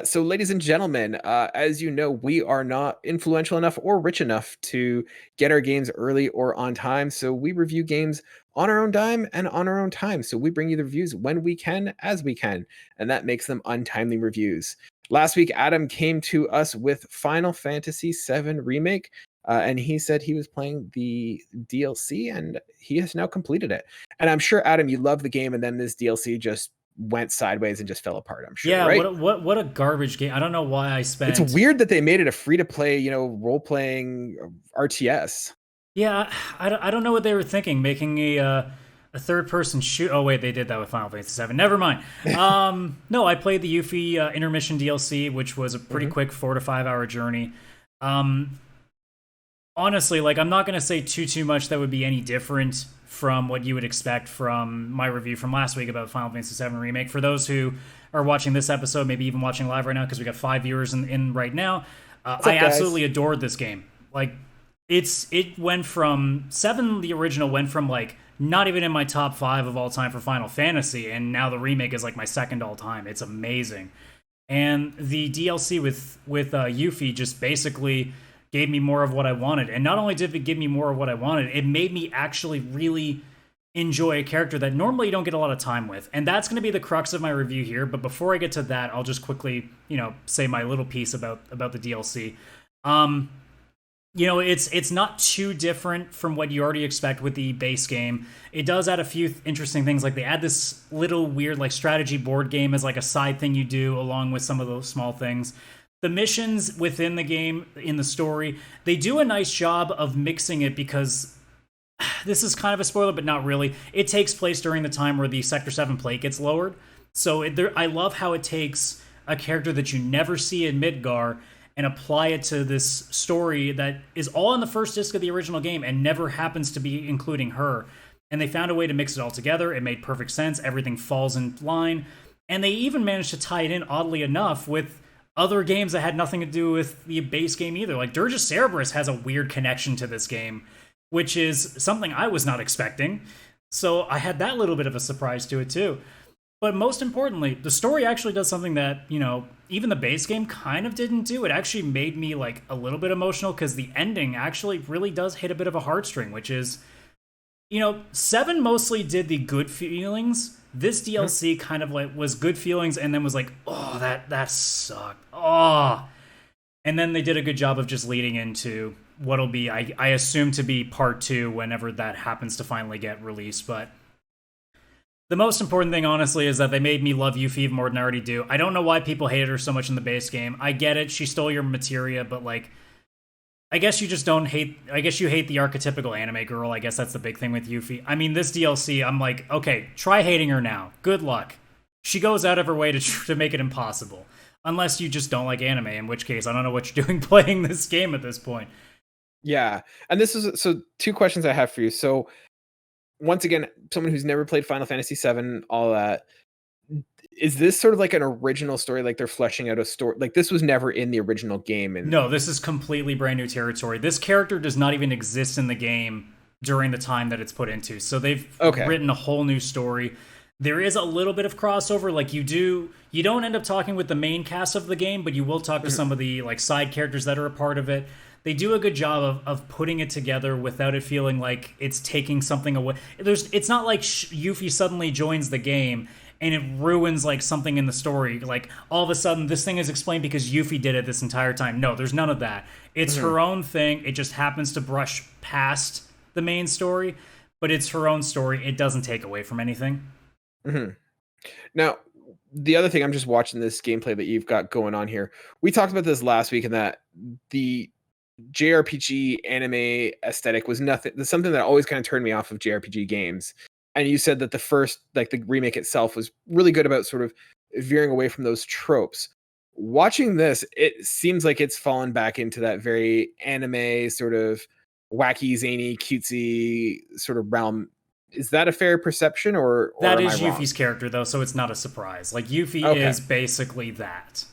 So, ladies and gentlemen, as you know, we are not influential enough or rich enough to get our games early or on time. So, we review games on our own dime and on our own time. So, we bring you the reviews when we can, as we can, and that makes them untimely reviews. Last week, Adam came to us with Final Fantasy VII Remake, and he said he was playing the DLC and he has now completed it. And I'm sure, Adam, you love the game, and then this DLC just went sideways and just fell apart, I'm sure, Yeah, right? what a garbage game. I don't know why I It's spent. weird that they made it a free to play, role playing RTS. Yeah, I don't know what they were thinking, making a third person shoot. Oh wait, they did that with Final Fantasy VII. Never mind. No, I played the Yuffie Intermission DLC, which was a pretty quick 4 to 5 hour journey. Honestly, like I'm not gonna say too much that would be any different from what you would expect from my review from last week about Final Fantasy VII Remake. For those who are watching this episode, maybe even watching live right now, because we got 5 viewers in right now, What's I up, guys? absolutely adored this game. Like, it went from seven. The original went from like not even in my top 5 of all time for Final Fantasy, and now the remake is like my second all time. It's amazing, and the DLC with Yuffie just basically gave me more of what I wanted. And not only did it give me more of what I wanted, it made me actually really enjoy a character that normally you don't get a lot of time with. And that's going to be the crux of my review here. But before I get to that, I'll just quickly, say my little piece about the DLC. It's not too different from what you already expect with the base game. It does add a few interesting things, like they add this little weird like strategy board game as like a side thing you do along with some of those small things. The missions within the game, in the story, they do a nice job of mixing it, because this is kind of a spoiler, but not really. It takes place during the time where the Sector 7 plate gets lowered. So I love how it takes a character that you never see in Midgar and apply it to this story that is all in the first disc of the original game and never happens to be including her. And they found a way to mix it all together. It made perfect sense. Everything falls in line. And they even managed to tie it in, oddly enough, with other games that had nothing to do with the base game either. Like Dirge of Cerberus has a weird connection to this game, which is something I was not expecting. So I had that little bit of a surprise to it too. But most importantly, the story actually does something that, even the base game kind of didn't do. It actually made me like a little bit emotional, because the ending actually really does hit a bit of a heartstring, which is, 7 mostly did the good feelings. This DLC kind of like was good feelings and then was like, oh, that sucked. Oh. And then they did a good job of just leading into what'll be, I assume, to be part 2 whenever that happens to finally get released. But the most important thing, honestly, is that they made me love Yuffie even more than I already do. I don't know why people hated her so much in the base game. I get it. She stole your materia, but like, I guess you just don't hate. I guess you hate the archetypical anime girl. I guess that's the big thing with Yuffie. I mean, this DLC, I'm like, okay, try hating her now. Good luck. She goes out of her way to make it impossible. Unless you just don't like anime, in which case, I don't know what you're doing playing this game at this point. Yeah. And this is so 2 questions I have for you. So, once again, someone who's never played Final Fantasy VII, all that, is this sort of like an original story? Like they're fleshing out a story? Like this was never in the original game? And No, this is completely brand new territory. This character does not even exist in the game during the time that it's put into. So they've written a whole new story. There is a little bit of crossover. Like you don't end up talking with the main cast of the game, but you will talk to some of the like side characters that are a part of it. They do a good job of putting it together without it feeling like it's taking something away. It's not like Yuffie suddenly joins the game and it ruins like something in the story. Like all of a sudden this thing is explained because Yuffie did it this entire time. No, there's none of that. It's her own thing. It just happens to brush past the main story, but it's her own story. It doesn't take away from anything. Now, the other thing, I'm just watching this gameplay that you've got going on here. We talked about this last week, and that the JRPG anime aesthetic was something that always kind of turned me off of JRPG games. And you said that the first, like the remake itself, was really good about sort of veering away from those tropes. Watching this, it seems like it's fallen back into that very anime sort of wacky, zany, cutesy sort of realm. Is that a fair perception, or that am is I wrong? Yuffie's character, though, so it's not a surprise. Like Yuffie is basically that.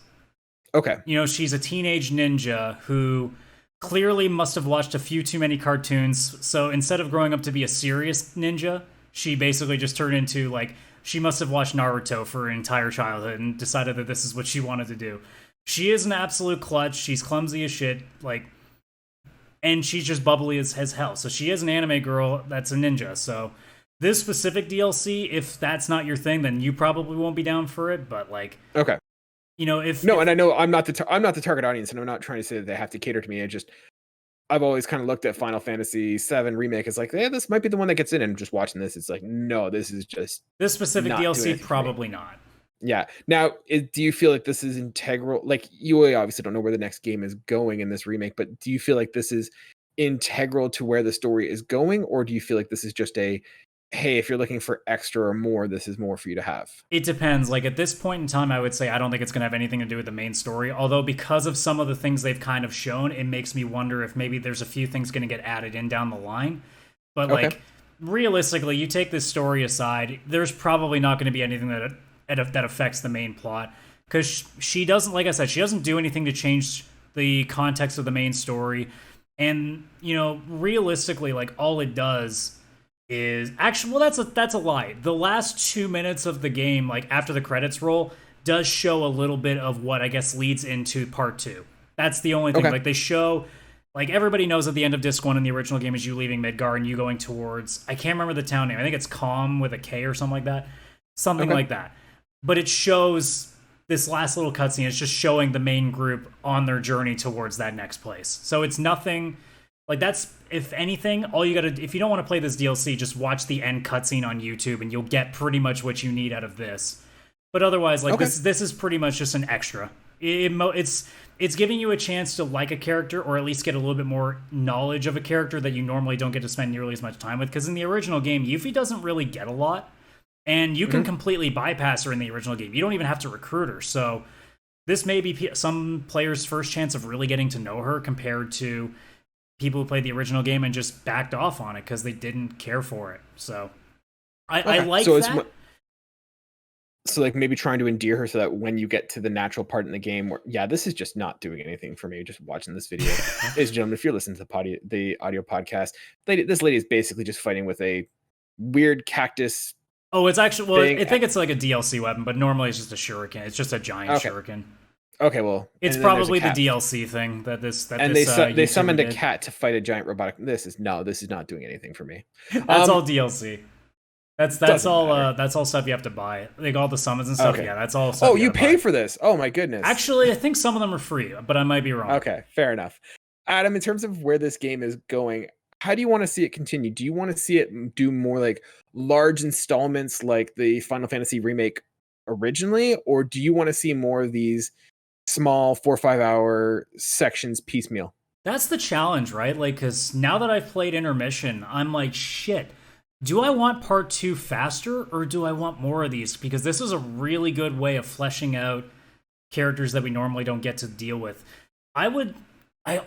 Okay. She's a teenage ninja who clearly must have watched a few too many cartoons. So instead of growing up to be a serious ninja, she basically just turned into like she must have watched Naruto for her entire childhood and decided that this is what she wanted to do. She is an absolute klutz. She's clumsy as shit, like, and she's just bubbly as hell. So she is an anime girl that's a ninja. So this specific DLC, if that's not your thing, then you probably won't be down for it. But like, okay, you know, if and I know I'm not the target audience, and I'm not trying to say that they have to cater to me. I've always kind of looked at Final Fantasy VII Remake as like, yeah, this might be the one that gets in. And just watching this, it's like, no, this is just this specific DLC, probably not. Yeah. Now, do you feel like this is integral? Like, you obviously don't know where the next game is going in this remake, but do you feel like this is integral to where the story is going? Or do you feel like this is just hey, if you're looking for extra or more, this is more for you to have? It depends. Like, at this point in time, I would say I don't think it's going to have anything to do with the main story. Although, because of some of the things they've kind of shown, it makes me wonder if maybe there's a few things going to get added in down the line. But, like, realistically, you take this story aside, there's probably not going to be anything that affects the main plot, because she doesn't, like I said, she doesn't do anything to change the context of the main story. And, you know, realistically, like, all it does is actually, well, that's a lie. The last 2 minutes of the game, like after the credits roll, does show a little bit of what I guess leads into part 2. That's the only thing. Like, they show, like, everybody knows at the end of disc 1 in the original game is you leaving Midgar and you going towards, I can't remember the town name, I think it's Calm with a K or something like that, like that. But it shows this last little cutscene. It's just showing the main group on their journey towards that next place. So it's nothing like that's. If anything, all you gotta, if you don't want to play this DLC, just watch the end cutscene on YouTube, and you'll get pretty much what you need out of this. But otherwise, like this is pretty much just an extra. It's giving you a chance to like a character, or at least get a little bit more knowledge of a character that you normally don't get to spend nearly as much time with. Because in the original game, Yuffie doesn't really get a lot. And you can completely bypass her in the original game. You don't even have to recruit her. So this may be some players' first chance of really getting to know her, compared to people who played the original game and just backed off on it because they didn't care for it. So I like that. So like maybe trying to endear her so that when you get to the natural part in the game where, yeah, this is just not doing anything for me, just watching this video. Ladies and gentlemen, if you're listening to the audio podcast, this lady is basically just fighting with a weird cactus. Oh, it's actually, well, I think it's like a DLC weapon, but normally it's just a shuriken. It's just a giant shuriken. Okay, well, it's probably the DLC thing that they summoned a cat to fight a giant robotic. This is not doing anything for me. That's all DLC. That's all stuff you have to buy. Like all the summons and stuff. Okay. Yeah, that's all stuff. Oh, you pay for this? Oh my goodness. Actually, I think some of them are free, but I might be wrong. Okay, fair enough. Adam, in terms of where this game is going, how do you want to see it continue? Do you want to see it do more like large installments like the Final Fantasy remake originally, or do you want to see more of these small 4 or 5 hour sections piecemeal? That's the challenge, right? Like, because now that I've played Intermission, I'm like, shit, do I want part 2 faster, or do I want more of these? Because this is a really good way of fleshing out characters that we normally don't get to deal with. I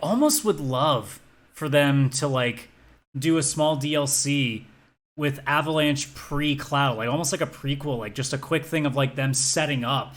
almost would love for them to like do a small DLC with Avalanche pre-Cloud, like almost like a prequel, like just a quick thing of like them setting up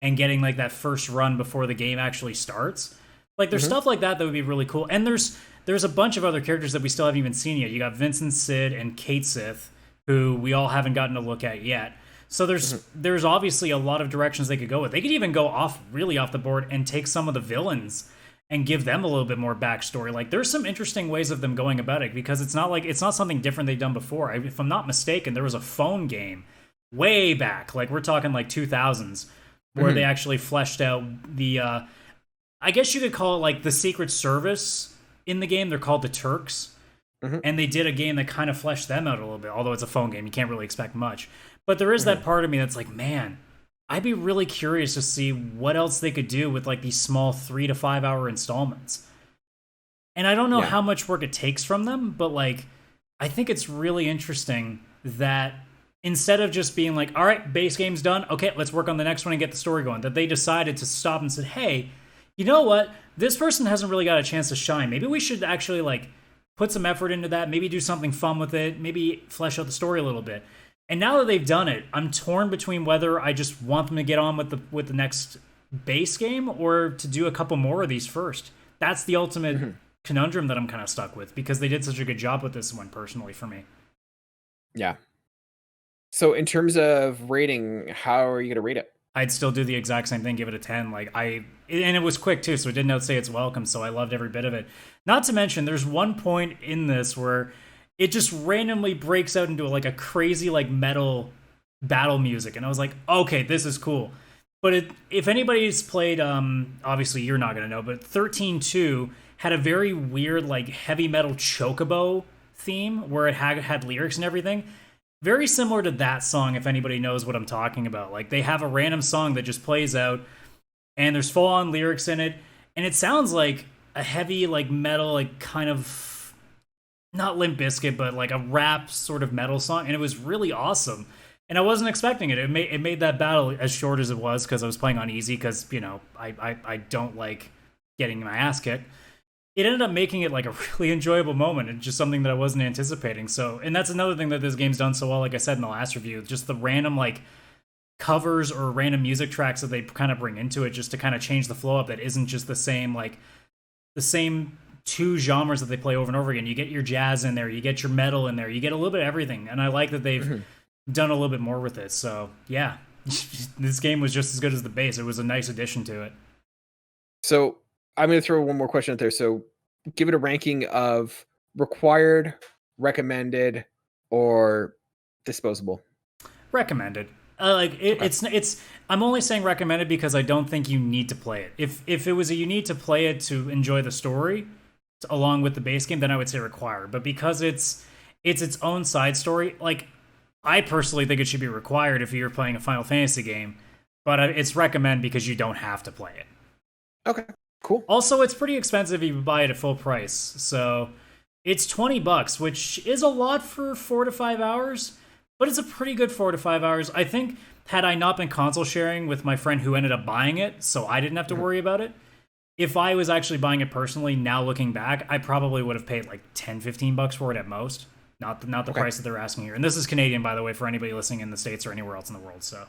and getting like that first run before the game actually starts. Like there's stuff like that would be really cool. And there's a bunch of other characters that we still haven't even seen yet. You got Vincent, Cid, and Kate Sith, who we all haven't gotten to look at yet. So there's obviously a lot of directions they could go with. They could even go really off the board and take some of the villains and give them a little bit more backstory. Like there's some interesting ways of them going about it, because it's not something different they've done before. If I'm not mistaken, there was a phone game way back, like we're talking like 2000s, where they actually fleshed out the I guess you could call it like the Secret Service in the game. They're called the Turks. And they did a game that kind of fleshed them out a little bit, although it's a phone game. You can't really expect much. But there is that part of me that's like, man, I'd be really curious to see what else they could do with like these small 3 to 5 hour installments. And I don't know how much work it takes from them, but like, I think it's really interesting that instead of just being like, all right, base game's done, okay, let's work on the next one and get the story going, that they decided to stop and said, hey, you know what? This person hasn't really got a chance to shine. Maybe we should actually like put some effort into that, maybe do something fun with it, maybe flesh out the story a little bit. And now that they've done it, I'm torn between whether I just want them to get on with the next base game, or to do a couple more of these first. That's the ultimate conundrum that I'm kind of stuck with, because they did such a good job with this one personally for me. Yeah. So in terms of rating, how are you going to rate it? I'd still do the exact same thing, give it a 10. And it was quick too, so it didn't outsay its welcome, so I loved every bit of it. Not to mention, there's one point in this where it just randomly breaks out into like a crazy like metal battle music, and I was like, okay, this is cool. But if anybody's played, obviously you're not gonna know, but 13.2 had a very weird like heavy metal chocobo theme where it had lyrics and everything. Very similar to that song, if anybody knows what I'm talking about. Like they have a random song that just plays out, and there's full on lyrics in it, and it sounds like a heavy like metal, like kind of not Limp Bizkit, but like a rap sort of metal song, and it was really awesome. And I wasn't expecting it. It made that battle as short as it was because I was playing on easy because I don't like getting my ass kicked. It ended up making it like a really enjoyable moment and just something that I wasn't anticipating. So, and that's another thing that this game's done so well, like I said in the last review, just the random like covers or random music tracks that they kind of bring into it just to kind of change the flow up that isn't just the same two genres that they play over and over again. You get your jazz in there, you get your metal in there, you get a little bit of everything. And I like that they've done a little bit more with it. So, yeah, this game was just as good as the base. It was a nice addition to it. So I'm going to throw one more question out there. So give it a ranking of required, recommended, or disposable. Recommended. It's. I'm only saying recommended because I don't think you need to play it. If it was you need to play it to enjoy the story, along with the base game, then I would say required. But because it's its own side story, like I personally think it should be required if you're playing a Final Fantasy game. But it's recommend because you don't have to play it. Okay. Cool. Also, it's pretty expensive if you buy it at full price. So it's $20, which is a lot for 4 to 5 hours, but it's a pretty good 4 to 5 hours. I think had I not been console sharing with my friend who ended up buying it, so I didn't have to worry about it, if I was actually buying it personally, now looking back, I probably would have paid like $10-15 for it at most. Not the price that they're asking here. And this is Canadian, by the way, for anybody listening in the States or anywhere else in the world. So